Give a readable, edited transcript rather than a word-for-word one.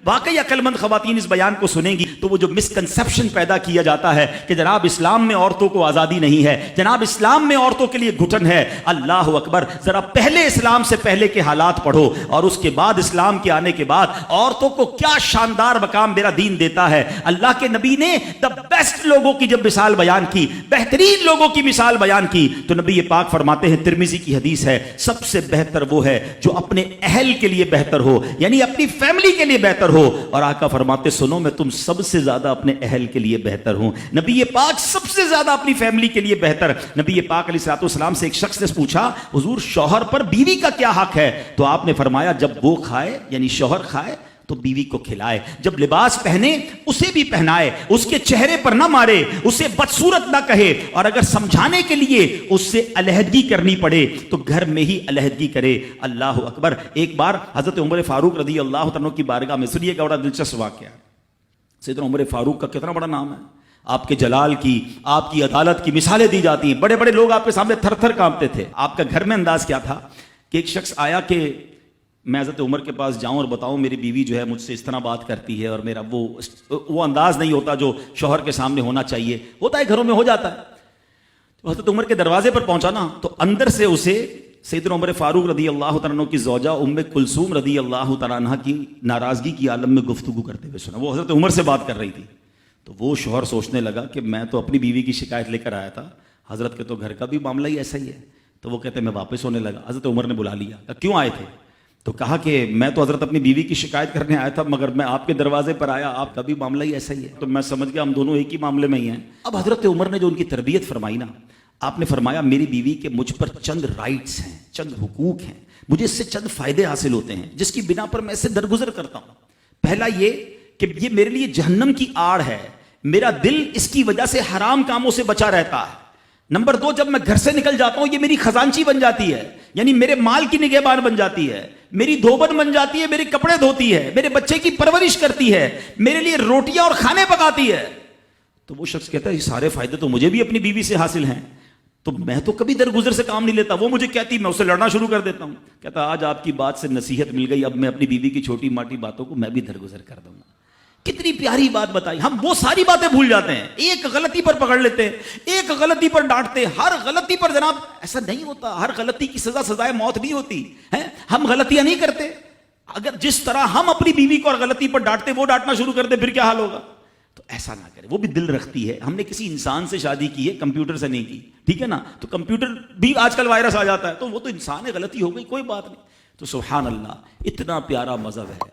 واقعی عقل مند خواتین اس بیان کو سنیں گی تو وہ جو مسکنسپشن پیدا کیا جاتا ہے کہ جناب اسلام میں عورتوں کو آزادی نہیں ہے، جناب اسلام میں عورتوں کے لیے گھٹن ہے، اللہ اکبر، ذرا پہلے اسلام سے پہلے کے حالات پڑھو اور اس کے بعد اسلام کے آنے کے بعد عورتوں کو کیا شاندار مقام میرا دین دیتا ہے۔ اللہ کے نبی نے دا بیسٹ لوگوں کی جب مثال بیان کی، بہترین لوگوں کی مثال بیان کی، تو نبی پاک فرماتے ہیں، ترمذی کی حدیث ہے، سب سے بہتر وہ ہے جو اپنے اہل کے لیے بہتر ہو، یعنی اپنی فیملی کے لیے بہتر ہو۔ اور آقا فرماتے سنو میں تم سب سے زیادہ اپنے اہل کے لیے بہتر ہوں۔ نبی پاک سب سے زیادہ اپنی فیملی کے لیے بہتر۔ نبی پاک علیہ الصلوۃ والسلام سے ایک شخص نے پوچھا، حضور شوہر پر بیوی کا کیا حق ہے؟ تو آپ نے فرمایا جب وہ کھائے یعنی شوہر کھائے تو بیوی کو کھلائے، جب لباس پہنے اسے بھی پہنائے، اس کے چہرے پر نہ مارے، اسے بدصورت نہ کہے، اور اگر سمجھانے کے لیے اس سے علیحدگی کرنی پڑے تو گھر میں ہی علیحدگی کرے۔ اللہ اکبر۔ ایک بار حضرت عمر فاروق رضی اللہ عنہ کی بارگاہ میں، سنیے گا، بڑا دلچسپ واقعہ۔ سیدنا عمر فاروق کا کتنا بڑا نام ہے، آپ کے جلال کی، آپ کی عدالت کی مثالیں دی جاتی ہیں، بڑے بڑے لوگ آپ کے سامنے تھر تھر کانپتے تھے۔ آپ کا گھر میں انداز کیا تھا کہ ایک شخص آیا کہ میں حضرت عمر کے پاس جاؤں اور بتاؤں میری بیوی جو ہے مجھ سے اس طرح بات کرتی ہے، اور میرا وہ انداز نہیں ہوتا جو شوہر کے سامنے ہونا چاہیے، ہوتا ہے گھروں میں ہو جاتا ہے۔ تو حضرت عمر کے دروازے پر پہنچا نا، تو اندر سے اسے سیدنا عمر فاروق رضی اللہ تعالیٰ عنہ کی زوجہ ام کلثوم رضی اللہ تعالیٰ عنہ کی ناراضگی کی عالم میں گفتگو کرتے ہوئے سنا۔ وہ حضرت عمر سے بات کر رہی تھی، تو وہ شوہر سوچنے لگا کہ میں تو اپنی بیوی کی شکایت لے کر آیا تھا، حضرت کے تو گھر کا بھی معاملہ ہی ایسا ہی ہے۔ تو وہ کہتے ہیں میں واپس ہونے لگا۔ حضرت عمر نے بلا لیا، کہا کیوں آئے تھے؟ تو کہا کہ میں تو حضرت اپنی بیوی کی شکایت کرنے آیا تھا، مگر میں آپ کے دروازے پر آیا، آپ کا بھی معاملہ ہی ایسا ہی ہے، تو میں سمجھ گیا ہم دونوں ایک ہی معاملے میں ہی ہیں۔ اب حضرت عمر نے جو ان کی تربیت فرمائی نا، آپ نے فرمایا میری بیوی کے مجھ پر چند رائٹس ہیں، چند حقوق ہیں، مجھے اس سے چند فائدے حاصل ہوتے ہیں جس کی بنا پر میں اس سے درگزر کرتا ہوں۔ پہلا یہ کہ یہ میرے لیے جہنم کی آڑ ہے، میرا دل اس کی وجہ سے حرام کاموں سے بچا رہتا ہے۔ نمبر دو، جب میں گھر سے نکل جاتا ہوں یہ میری خزانچی بن جاتی ہے، یعنی میرے مال کی نگہبان بن جاتی ہے، میری دھوبن بن جاتی ہے، میرے کپڑے دھوتی ہے، میرے بچے کی پرورش کرتی ہے، میرے لیے روٹیاں اور کھانے پکاتی ہے۔ تو وہ شخص کہتا ہے یہ سارے فائدے تو مجھے بھی اپنی بیوی سے حاصل ہیں، تو میں تو کبھی درگزر سے کام نہیں لیتا، وہ مجھے کہتی میں اسے لڑنا شروع کر دیتا ہوں۔ کہتا آج آپ کی بات سے نصیحت مل گئی، اب میں اپنی بیوی کی چھوٹی موٹی باتوں کو میں بھی درگزر کر دوں گا۔ کتنی پیاری بات بتائی۔ ہم وہ ساری باتیں بھول جاتے ہیں، ایک غلطی پر پکڑ لیتے ہیں، ایک غلطی پر ڈانٹتے ہیں۔ ہر غلطی پر جناب ایسا نہیں ہوتا، ہر غلطی کی سزا سزائے موت نہیں ہوتی ہے۔ ہم غلطیاں نہیں کرتے، اگر جس طرح ہم اپنی بیوی کو اور غلطی پر ڈانٹتے وہ ڈانٹنا شروع کر دے پھر کیا حال ہوگا؟ تو ایسا نہ کرے، وہ بھی دل رکھتی ہے۔ ہم نے کسی انسان سے شادی کی ہے، کمپیوٹر سے نہیں کی، ٹھیک ہے نا؟ تو کمپیوٹر بھی آج کل وائرس آ جاتا ہے، تو وہ تو انسان ہے، غلطی ہو گئی، کوئی بات نہیں۔ تو سبحان اللہ، اتنا پیارا مذہب ہے۔